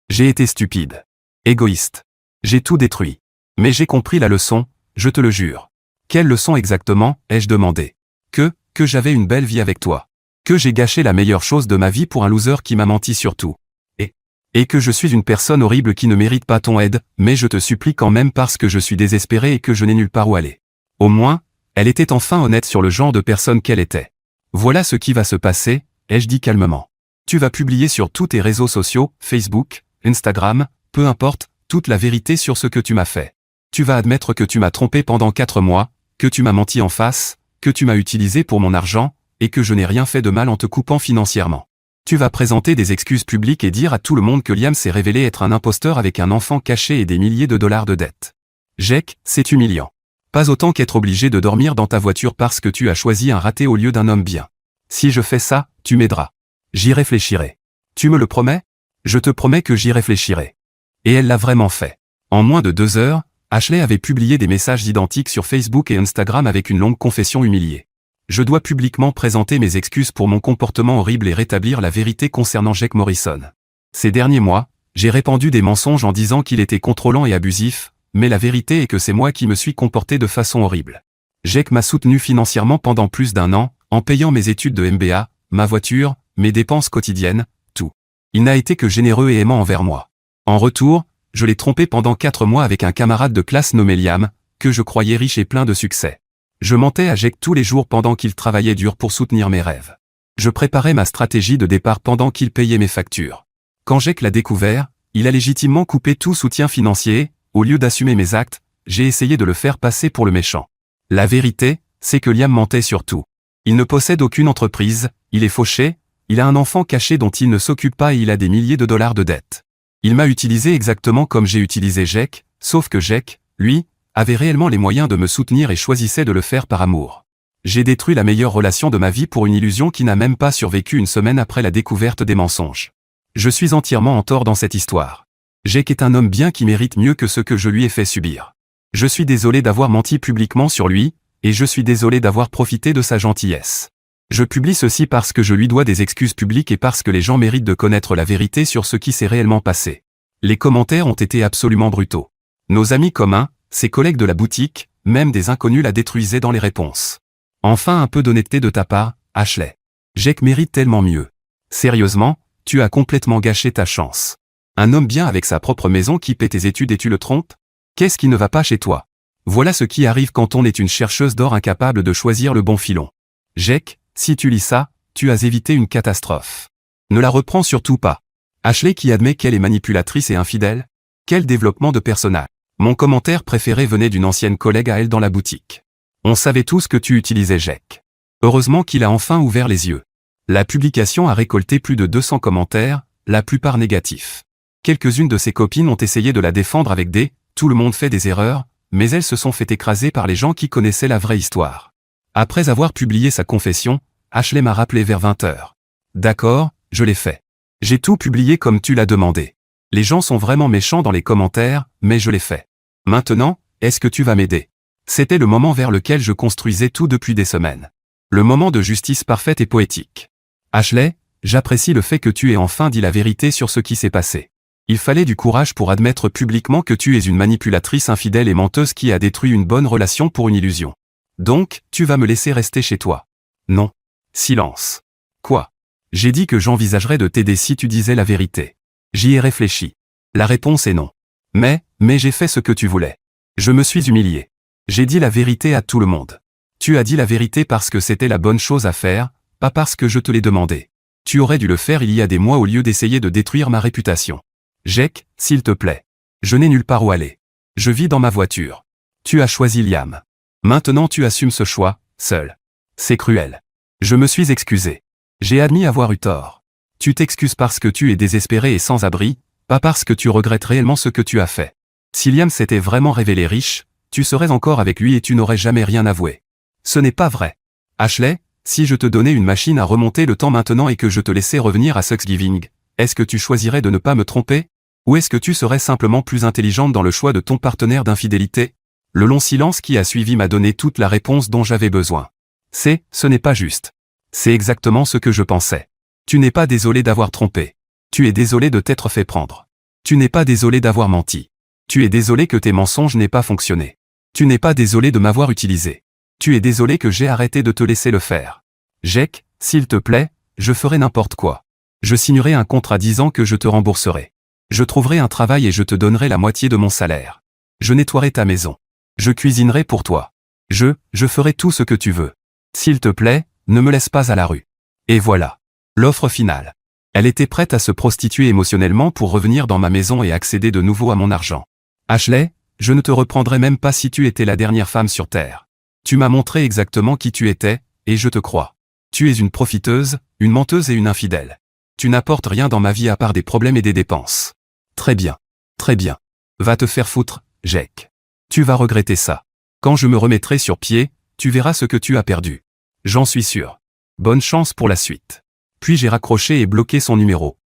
J'ai été stupide. Égoïste. J'ai tout détruit. Mais j'ai compris la leçon, je te le jure. Quelle leçon exactement, ai-je demandé? Que j'avais une belle vie avec toi. Que j'ai gâché la meilleure chose de ma vie pour un loser qui m'a menti sur tout. Et que je suis une personne horrible qui ne mérite pas ton aide, mais je te supplie quand même parce que je suis désespéré et que je n'ai nulle part où aller. Au moins, elle était enfin honnête sur le genre de personne qu'elle était. Voilà ce qui va se passer, ai-je dit calmement. Tu vas publier sur tous tes réseaux sociaux, Facebook, Instagram, peu importe, toute la vérité sur ce que tu m'as fait. Tu vas admettre que tu m'as trompé pendant 4 mois, que tu m'as menti en face, que tu m'as utilisé pour mon argent, et que je n'ai rien fait de mal en te coupant financièrement. Tu vas présenter des excuses publiques et dire à tout le monde que Liam s'est révélé être un imposteur avec un enfant caché et des milliers de dollars de dettes. Jake, c'est humiliant. Pas autant qu'être obligé de dormir dans ta voiture parce que tu as choisi un raté au lieu d'un homme bien. Si je fais ça, tu m'aideras. J'y réfléchirai. Tu me le promets? Je te promets que j'y réfléchirai. Et elle l'a vraiment fait. En moins de 2 heures, Ashley avait publié des messages identiques sur Facebook et Instagram avec une longue confession humiliée. Je dois publiquement présenter mes excuses pour mon comportement horrible et rétablir la vérité concernant Jake Morrison. Ces derniers mois, j'ai répandu des mensonges en disant qu'il était contrôlant et abusif, mais la vérité est que c'est moi qui me suis comporté de façon horrible. Jake m'a soutenu financièrement pendant plus d'1 an, en payant mes études de MBA, ma voiture, mes dépenses quotidiennes, tout. Il n'a été que généreux et aimant envers moi. En retour, je l'ai trompé pendant 4 mois avec un camarade de classe nommé Liam, que je croyais riche et plein de succès. Je mentais à Jake tous les jours pendant qu'il travaillait dur pour soutenir mes rêves. Je préparais ma stratégie de départ pendant qu'il payait mes factures. Quand Jake l'a découvert, il a légitimement coupé tout soutien financier. Au lieu d'assumer mes actes, j'ai essayé de le faire passer pour le méchant. La vérité, c'est que Liam mentait sur tout. Il ne possède aucune entreprise, il est fauché, il a un enfant caché dont il ne s'occupe pas et il a des milliers de dollars de dettes. Il m'a utilisé exactement comme j'ai utilisé Jake, sauf que Jake, lui, avait réellement les moyens de me soutenir et choisissait de le faire par amour. J'ai détruit la meilleure relation de ma vie pour une illusion qui n'a même pas survécu une semaine après la découverte des mensonges. Je suis entièrement en tort dans cette histoire. Jake est un homme bien qui mérite mieux que ce que je lui ai fait subir. Je suis désolé d'avoir menti publiquement sur lui, et je suis désolé d'avoir profité de sa gentillesse. Je publie ceci parce que je lui dois des excuses publiques et parce que les gens méritent de connaître la vérité sur ce qui s'est réellement passé. Les commentaires ont été absolument brutaux. Nos amis communs, ses collègues de la boutique, même des inconnus la détruisaient dans les réponses. Enfin un peu d'honnêteté de ta part, Ashley. Jake mérite tellement mieux. Sérieusement, tu as complètement gâché ta chance. Un homme bien avec sa propre maison qui paie tes études et tu le trompes? Qu'est-ce qui ne va pas chez toi? Voilà ce qui arrive quand on est une chercheuse d'or incapable de choisir le bon filon. Jake, si tu lis ça, tu as évité une catastrophe. Ne la reprends surtout pas. Ashley qui admet qu'elle est manipulatrice et infidèle? Quel développement de personnage. Mon commentaire préféré venait d'une ancienne collègue à elle dans la boutique. On savait tous que tu utilisais Jake. Heureusement qu'il a enfin ouvert les yeux. La publication a récolté plus de 200 commentaires, la plupart négatifs. Quelques-unes de ses copines ont essayé de la défendre avec des « tout le monde fait des erreurs », mais elles se sont fait écraser par les gens qui connaissaient la vraie histoire. Après avoir publié sa confession, Ashley m'a rappelé vers 20h. D'accord, je l'ai fait. J'ai tout publié comme tu l'as demandé. Les gens sont vraiment méchants dans les commentaires, mais je l'ai fait. Maintenant, est-ce que tu vas m'aider? C'était le moment vers lequel je construisais tout depuis des semaines. Le moment de justice parfaite et poétique. Ashley, j'apprécie le fait que tu aies enfin dit la vérité sur ce qui s'est passé. Il fallait du courage pour admettre publiquement que tu es une manipulatrice infidèle et menteuse qui a détruit une bonne relation pour une illusion. Donc, tu vas me laisser rester chez toi. Non. Silence. Quoi? J'ai dit que j'envisagerais de t'aider si tu disais la vérité. J'y ai réfléchi. La réponse est non. Mais j'ai fait ce que tu voulais. Je me suis humilié. J'ai dit la vérité à tout le monde. Tu as dit la vérité parce que c'était la bonne chose à faire, pas parce que je te l'ai demandé. Tu aurais dû le faire il y a des mois au lieu d'essayer de détruire ma réputation. Jake, s'il te plaît. Je n'ai nulle part où aller. Je vis dans ma voiture. Tu as choisi Liam. Maintenant tu assumes ce choix, seul. C'est cruel. Je me suis excusé. J'ai admis avoir eu tort. Tu t'excuses parce que tu es désespéré et sans abri, pas parce que tu regrettes réellement ce que tu as fait. Si Liam s'était vraiment révélé riche, tu serais encore avec lui et tu n'aurais jamais rien avoué. Ce n'est pas vrai. Ashley, si je te donnais une machine à remonter le temps maintenant et que je te laissais revenir à Thanksgiving, est-ce que tu choisirais de ne pas me tromper? Ou est-ce que tu serais simplement plus intelligente dans le choix de ton partenaire d'infidélité? Le long silence qui a suivi m'a donné toute la réponse dont j'avais besoin. Ce n'est pas juste. C'est exactement ce que je pensais. Tu n'es pas désolé d'avoir trompé. Tu es désolé de t'être fait prendre. Tu n'es pas désolé d'avoir menti. Tu es désolé que tes mensonges n'aient pas fonctionné. Tu n'es pas désolé de m'avoir utilisé. Tu es désolé que j'ai arrêté de te laisser le faire. Jake, s'il te plaît, je ferai n'importe quoi. Je signerai un contrat disant que je te rembourserai. Je trouverai un travail et je te donnerai la moitié de mon salaire. Je nettoierai ta maison. Je cuisinerai pour toi. Je ferai tout ce que tu veux. S'il te plaît, ne me laisse pas à la rue. Et voilà. L'offre finale. Elle était prête à se prostituer émotionnellement pour revenir dans ma maison et accéder de nouveau à mon argent. Ashley, je ne te reprendrai même pas si tu étais la dernière femme sur Terre. Tu m'as montré exactement qui tu étais, et je te crois. Tu es une profiteuse, une menteuse et une infidèle. Tu n'apportes rien dans ma vie à part des problèmes et des dépenses. Très bien. Très bien. Va te faire foutre, Jake. Tu vas regretter ça. Quand je me remettrai sur pied, tu verras ce que tu as perdu. J'en suis sûr. Bonne chance pour la suite. Puis j'ai raccroché et bloqué son numéro.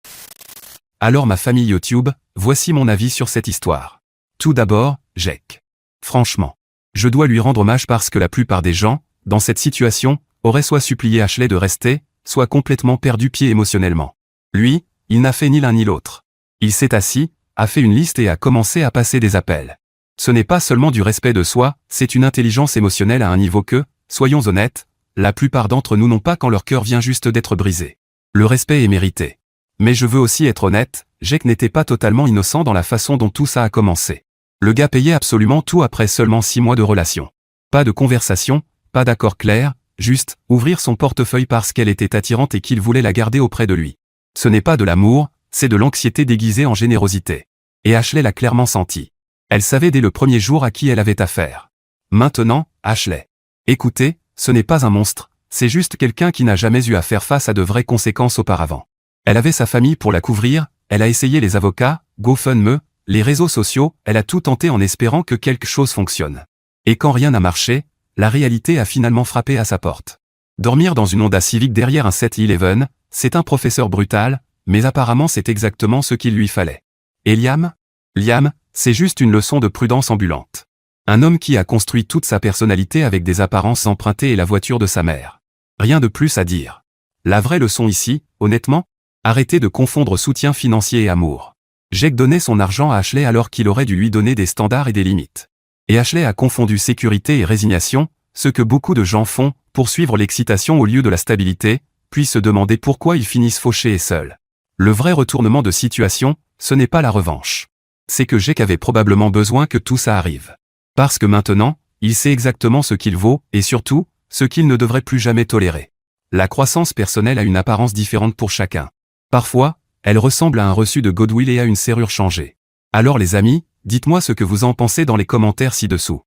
Alors ma famille YouTube, voici mon avis sur cette histoire. Tout d'abord, Jake. Franchement. Je dois lui rendre hommage parce que la plupart des gens, dans cette situation, auraient soit supplié Ashley de rester, soit complètement perdu pied émotionnellement. Lui, il n'a fait ni l'un ni l'autre. Il s'est assis, a fait une liste et a commencé à passer des appels. Ce n'est pas seulement du respect de soi, c'est une intelligence émotionnelle à un niveau que, soyons honnêtes, la plupart d'entre nous n'ont pas quand leur cœur vient juste d'être brisé. Le respect est mérité. Mais je veux aussi être honnête, Jake n'était pas totalement innocent dans la façon dont tout ça a commencé. Le gars payait absolument tout après seulement 6 mois de relation. Pas de conversation, pas d'accord clair, juste ouvrir son portefeuille parce qu'elle était attirante et qu'il voulait la garder auprès de lui. Ce n'est pas de l'amour, c'est de l'anxiété déguisée en générosité. Et Ashley l'a clairement senti. Elle savait dès le premier jour à qui elle avait affaire. Maintenant, Ashley. Écoutez, ce n'est pas un monstre, c'est juste quelqu'un qui n'a jamais eu à faire face à de vraies conséquences auparavant. Elle avait sa famille pour la couvrir, elle a essayé les avocats, GoFundMe, les réseaux sociaux, elle a tout tenté en espérant que quelque chose fonctionne. Et quand rien n'a marché, la réalité a finalement frappé à sa porte. Dormir dans une Honda Civic derrière un 7-Eleven, c'est un professeur brutal, mais apparemment c'est exactement ce qu'il lui fallait. Et Liam ? Liam, c'est juste une leçon de prudence ambulante. Un homme qui a construit toute sa personnalité avec des apparences empruntées et la voiture de sa mère. Rien de plus à dire. La vraie leçon ici, honnêtement, arrêtez de confondre soutien financier et amour. Jake donnait son argent à Ashley alors qu'il aurait dû lui donner des standards et des limites. Et Ashley a confondu sécurité et résignation, ce que beaucoup de gens font, pour suivre l'excitation au lieu de la stabilité, puis se demander pourquoi ils finissent fauchés et seuls. Le vrai retournement de situation, ce n'est pas la revanche. C'est que Jake avait probablement besoin que tout ça arrive. Parce que maintenant, il sait exactement ce qu'il vaut, et surtout, ce qu'il ne devrait plus jamais tolérer. La croissance personnelle a une apparence différente pour chacun. Parfois, elle ressemble à un reçu de Goodwill et à une serrure changée. Alors les amis, dites-moi ce que vous en pensez dans les commentaires ci-dessous.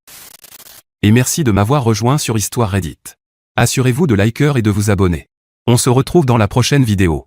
Et merci de m'avoir rejoint sur Histoire Reddit. Assurez-vous de liker et de vous abonner. On se retrouve dans la prochaine vidéo.